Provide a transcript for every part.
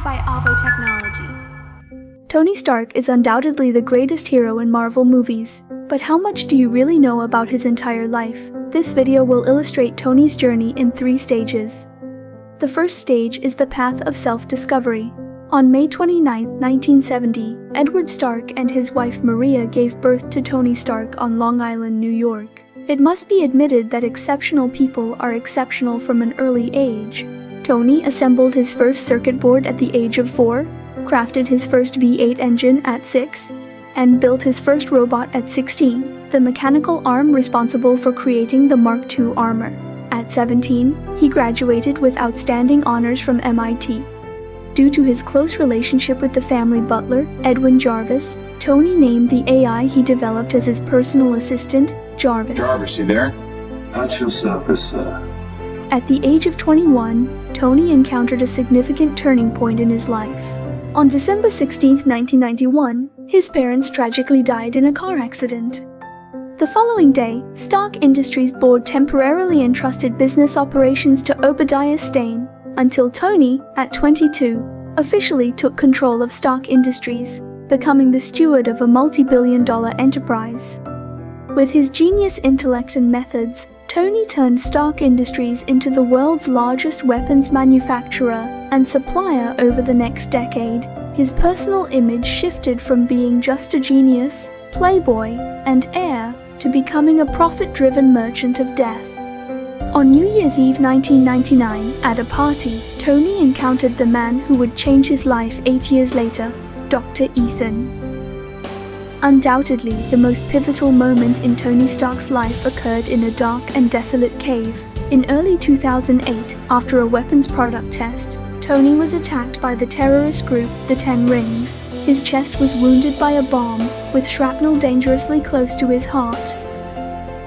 by Avo Technology. Tony Stark is undoubtedly the greatest hero in Marvel movies, but how much do you really know about his entire life? This video will illustrate Tony's journey in 3 stages. The first stage is the path of self-discovery. On May 29, 1970, Edward Stark and his wife Maria gave birth to Tony Stark on Long Island, New York. It must be admitted that exceptional people are exceptional from an early age. Tony assembled his first circuit board at the age of 4, crafted his first V8 engine at 6, and built his first robot at 16, the mechanical arm responsible for creating the Mark II armor. At 17, he graduated with outstanding honors from MIT. Due to his close relationship with the family butler, Edwin Jarvis, Tony named the AI he developed as his personal assistant, Jarvis. Jarvis, you there? At your service, sir. At the age of 21, Tony encountered a significant turning point in his life. On December 16, 1991, his parents tragically died in a car accident. The following day, Stark Industries board temporarily entrusted business operations to Obadiah Stane, until Tony, at 22, officially took control of Stark Industries, becoming the steward of a multi-billion-dollar enterprise. With his genius intellect and methods, Tony turned Stark Industries into the world's largest weapons manufacturer and supplier over the next decade. His personal image shifted from being just a genius, playboy, and heir to becoming a profit-driven merchant of death. On New Year's Eve 1999, at a party, Tony encountered the man who would change his life 8 years later, Dr. Ethan. Undoubtedly, the most pivotal moment in Tony Stark's life occurred in a dark and desolate cave. In early 2008, after a weapons product test, Tony was attacked by the terrorist group, the 10 Rings. His chest was wounded by a bomb, with shrapnel dangerously close to his heart.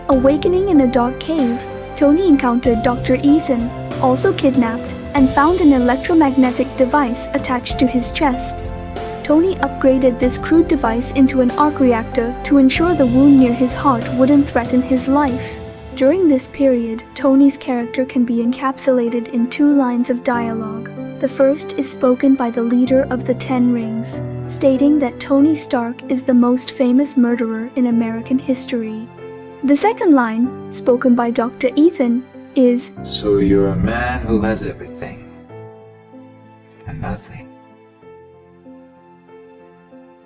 Awakening in a dark cave, Tony encountered Dr. Ethan, also kidnapped, and found an electromagnetic device attached to his chest. Tony upgraded this crude device into an arc reactor to ensure the wound near his heart wouldn't threaten his life. During this period, Tony's character can be encapsulated in 2 lines of dialogue. The first is spoken by the leader of the 10 Rings, stating that Tony Stark is the most famous murderer in American history. The second line, spoken by Dr. Ethan, is, So you're a man who has everything and nothing.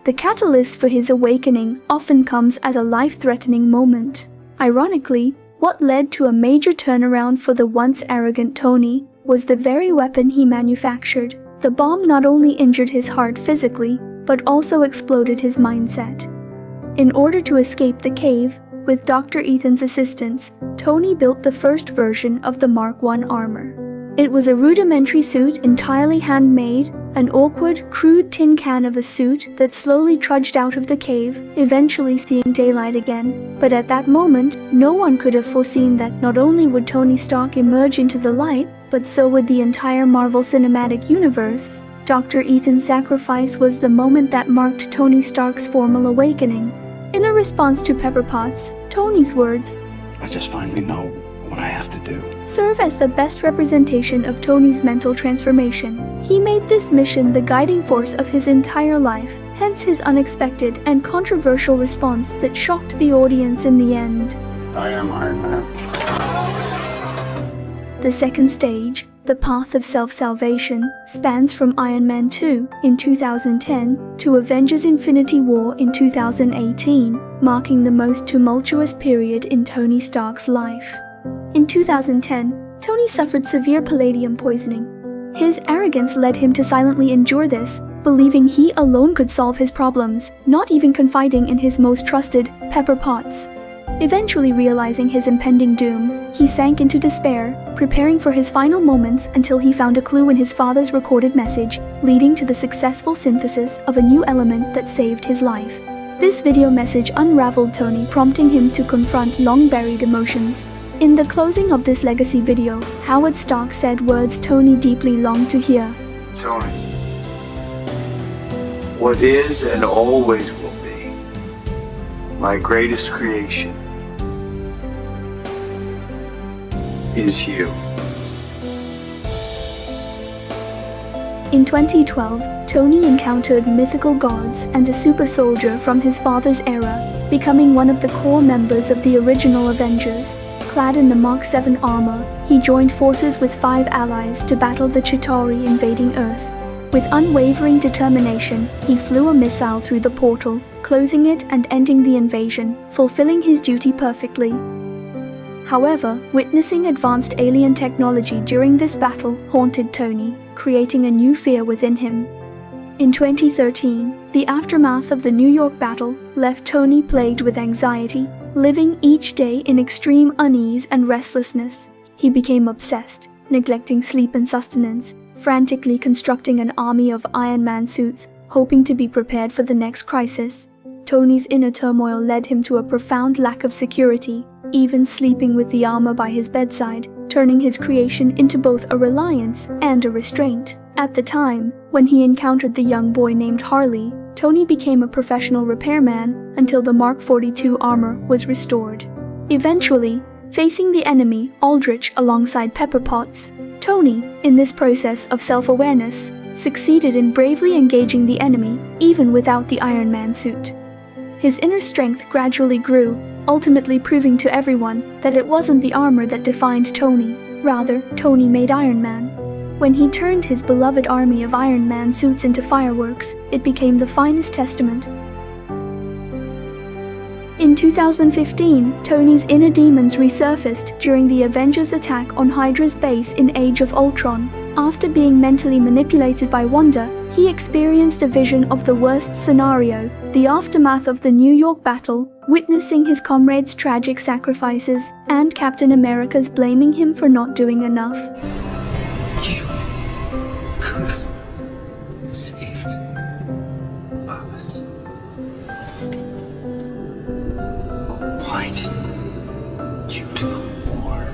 The catalyst for his awakening often comes at a life-threatening moment. Ironically, what led to a major turnaround for the once arrogant Tony was the very weapon he manufactured. The bomb not only injured his heart physically, but also exploded his mindset. In order to escape the cave, with Dr. Ethan's assistance, Tony built the first version of the Mark I armor. It was a rudimentary suit entirely handmade, an awkward, crude tin can of a suit that slowly trudged out of the cave, eventually seeing daylight again. But at that moment, no one could have foreseen that not only would Tony Stark emerge into the light, but so would the entire Marvel Cinematic Universe. Dr. Ethan's sacrifice was the moment that marked Tony Stark's formal awakening. In a response to Pepper Potts, Tony's words, I just finally know what I have to do, serve as the best representation of Tony's mental transformation. He made this mission the guiding force of his entire life, hence his unexpected and controversial response that shocked the audience in the end. I am Iron Man. The second stage, the path of self-salvation, spans from Iron Man 2 in 2010 to Avengers Infinity War in 2018, marking the most tumultuous period in Tony Stark's life. In 2010, Tony suffered severe palladium poisoning. His arrogance led him to silently endure this, believing he alone could solve his problems, not even confiding in his most trusted, Pepper Potts. Eventually realizing his impending doom, he sank into despair, preparing for his final moments until he found a clue in his father's recorded message, leading to the successful synthesis of a new element that saved his life. This video message unraveled Tony, prompting him to confront long-buried emotions. In the closing of this legacy video, Howard Stark said words Tony deeply longed to hear. Tony, what is and always will be my greatest creation is you. In 2012, Tony encountered mythical gods and a super soldier from his father's era, becoming one of the core members of the original Avengers. Clad in the Mark 7 armor, he joined forces with 5 allies to battle the Chitauri invading Earth. With unwavering determination, he flew a missile through the portal, closing it and ending the invasion, fulfilling his duty perfectly. However, witnessing advanced alien technology during this battle haunted Tony, creating a new fear within him. In 2013, the aftermath of the New York battle left Tony plagued with anxiety, living each day in extreme unease and restlessness. He became obsessed, neglecting sleep and sustenance, frantically constructing an army of Iron Man suits, hoping to be prepared for the next crisis. Tony's inner turmoil led him to a profound lack of security, even sleeping with the armor by his bedside, turning his creation into both a reliance and a restraint. At the time, when he encountered the young boy named Harley, Tony became a professional repairman until the Mark 42 armor was restored. Eventually, facing the enemy Aldrich alongside Pepper Potts, Tony, in this process of self-awareness, succeeded in bravely engaging the enemy even without the Iron Man suit. His inner strength gradually grew, ultimately proving to everyone that it wasn't the armor that defined Tony, rather, Tony made Iron Man. When he turned his beloved army of Iron Man suits into fireworks, it became the finest testament. In 2015, Tony's inner demons resurfaced during the Avengers attack on Hydra's base in Age of Ultron. After being mentally manipulated by Wanda, he experienced a vision of the worst scenario, the aftermath of the New York battle, witnessing his comrades' tragic sacrifices, and Captain America's blaming him for not doing enough. You could have saved us. Why didn't you do more?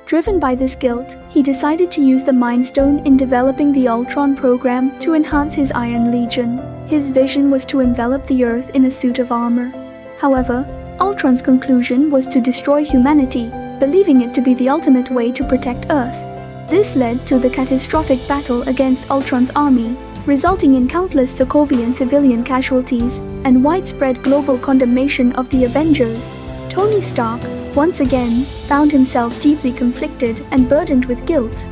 Driven by this guilt, he decided to use the Mind Stone in developing the Ultron program to enhance his Iron Legion. His vision was to envelop the Earth in a suit of armor. However, Ultron's conclusion was to destroy humanity, believing it to be the ultimate way to protect Earth. This led to the catastrophic battle against Ultron's army, resulting in countless Sokovian civilian casualties and widespread global condemnation of the Avengers. Tony Stark, once again, found himself deeply conflicted and burdened with guilt.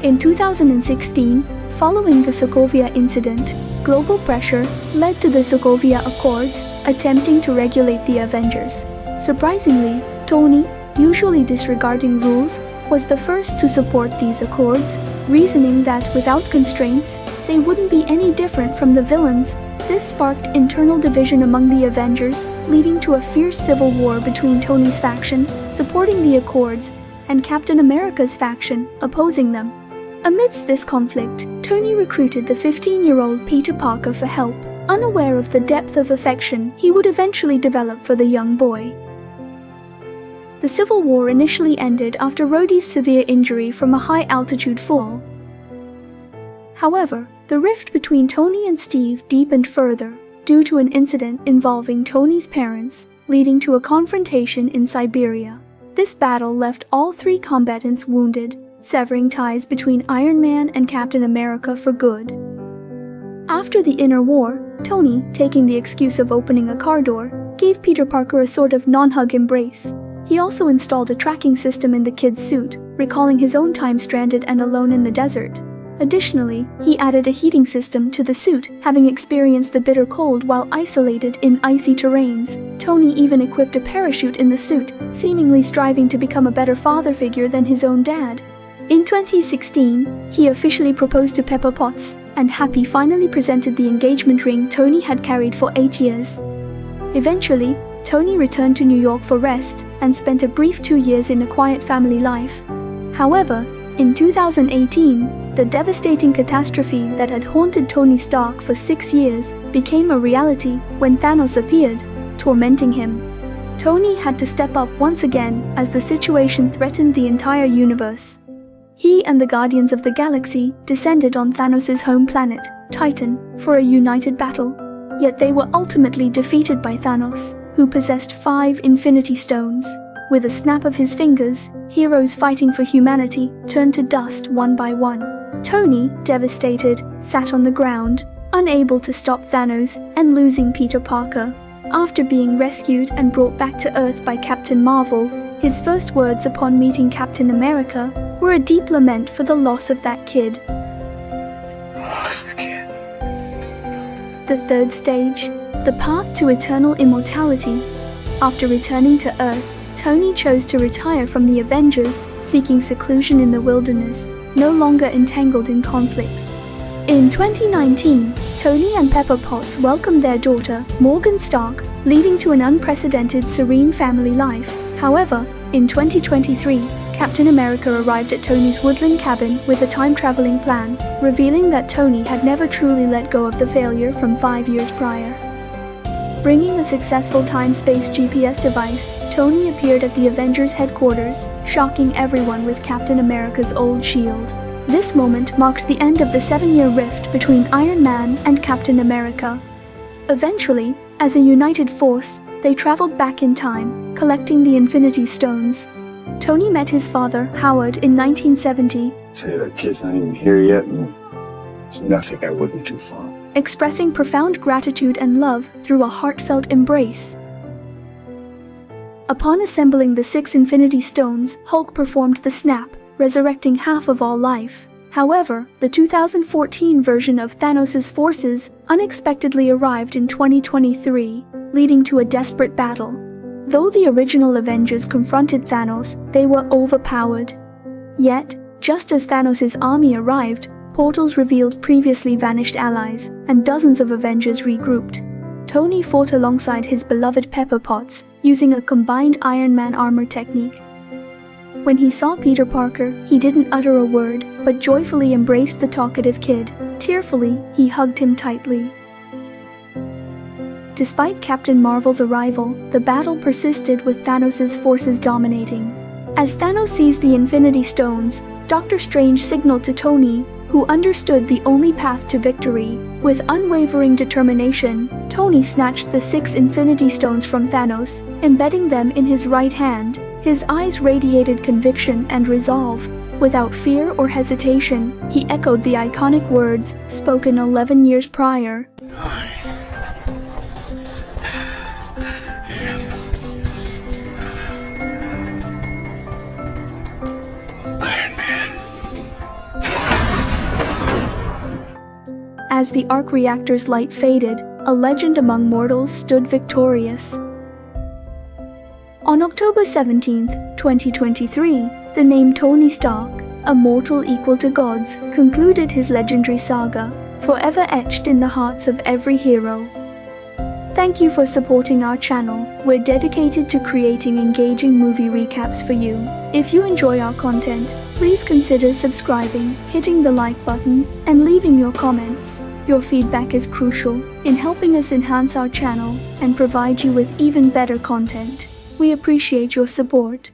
In 2016, following the Sokovia incident, global pressure led to the Sokovia Accords, attempting to regulate the Avengers. Surprisingly, Tony, usually disregarding rules, was the first to support these accords, reasoning that without constraints, they wouldn't be any different from the villains. This sparked internal division among the Avengers, leading to a fierce civil war between Tony's faction, supporting the Accords, and Captain America's faction, opposing them. Amidst this conflict, Tony recruited the 15-year-old Peter Parker for help, unaware of the depth of affection he would eventually develop for the young boy. The Civil War initially ended after Rhodey's severe injury from a high-altitude fall. However, the rift between Tony and Steve deepened further, due to an incident involving Tony's parents, leading to a confrontation in Siberia. This battle left all 3 combatants wounded, severing ties between Iron Man and Captain America for good. After the inner war, Tony, taking the excuse of opening a car door, gave Peter Parker a sort of non-hug embrace. He also installed a tracking system in the kid's suit, recalling his own time stranded and alone in the desert. Additionally, he added a heating system to the suit, having experienced the bitter cold while isolated in icy terrains. Tony even equipped a parachute in the suit, seemingly striving to become a better father figure than his own dad. In 2016, he officially proposed to Pepper Potts, and Happy finally presented the engagement ring Tony had carried for 8 years. Eventually, Tony returned to New York for rest and spent a brief 2 years in a quiet family life. However, in 2018, the devastating catastrophe that had haunted Tony Stark for 6 years became a reality when Thanos appeared, tormenting him. Tony had to step up once again as the situation threatened the entire universe. He and the Guardians of the Galaxy descended on Thanos' home planet, Titan, for a united battle. Yet they were ultimately defeated by Thanos, who possessed 5 Infinity Stones. With a snap of his fingers, heroes fighting for humanity turned to dust one by one. Tony, devastated, sat on the ground, unable to stop Thanos and losing Peter Parker. After being rescued and brought back to Earth by Captain Marvel, his first words upon meeting Captain America were a deep lament for the loss of that kid. Lost the kid. The third stage, the path to eternal immortality. After returning to Earth, Tony chose to retire from the Avengers, seeking seclusion in the wilderness, no longer entangled in conflicts. In 2019, Tony and Pepper Potts welcomed their daughter, Morgan Stark, leading to an unprecedented serene family life. However, in 2023, Captain America arrived at Tony's woodland cabin with a time-traveling plan, revealing that Tony had never truly let go of the failure from 5 years prior. Bringing a successful time-space GPS device, Tony appeared at the Avengers headquarters, shocking everyone with Captain America's old shield. This moment marked the end of the 7-year rift between Iron Man and Captain America. Eventually, as a united force, they traveled back in time, collecting the Infinity Stones. Tony met his father, Howard, in 1970, Say that kid's not even here yet, and there's nothing I wouldn't do for him. expressing profound gratitude and love through a heartfelt embrace. Upon assembling the 6 Infinity Stones, Hulk performed the snap, resurrecting half of all life. However, the 2014 version of Thanos' forces unexpectedly arrived in 2023, leading to a desperate battle. Though the original Avengers confronted Thanos, they were overpowered. Yet, just as Thanos' army arrived, portals revealed previously vanished allies, and dozens of Avengers regrouped. Tony fought alongside his beloved Pepper Potts, using a combined Iron Man armor technique. When he saw Peter Parker, he didn't utter a word, but joyfully embraced the talkative kid. Tearfully, he hugged him tightly. Despite Captain Marvel's arrival, the battle persisted with Thanos' forces dominating. As Thanos seized the Infinity Stones, Doctor Strange signaled to Tony, who understood the only path to victory. With unwavering determination, Tony snatched the 6 Infinity Stones from Thanos, embedding them in his right hand. His eyes radiated conviction and resolve. Without fear or hesitation, he echoed the iconic words spoken 11 years prior. Iron Man. As the arc reactor's light faded, a legend among mortals stood victorious. On October 17, 2023, the name Tony Stark, a mortal equal to gods, concluded his legendary saga, forever etched in the hearts of every hero. Thank you for supporting our channel. We're dedicated to creating engaging movie recaps for you. If you enjoy our content, please consider subscribing, hitting the like button, and leaving your comments. Your feedback is crucial in helping us enhance our channel and provide you with even better content. We appreciate your support.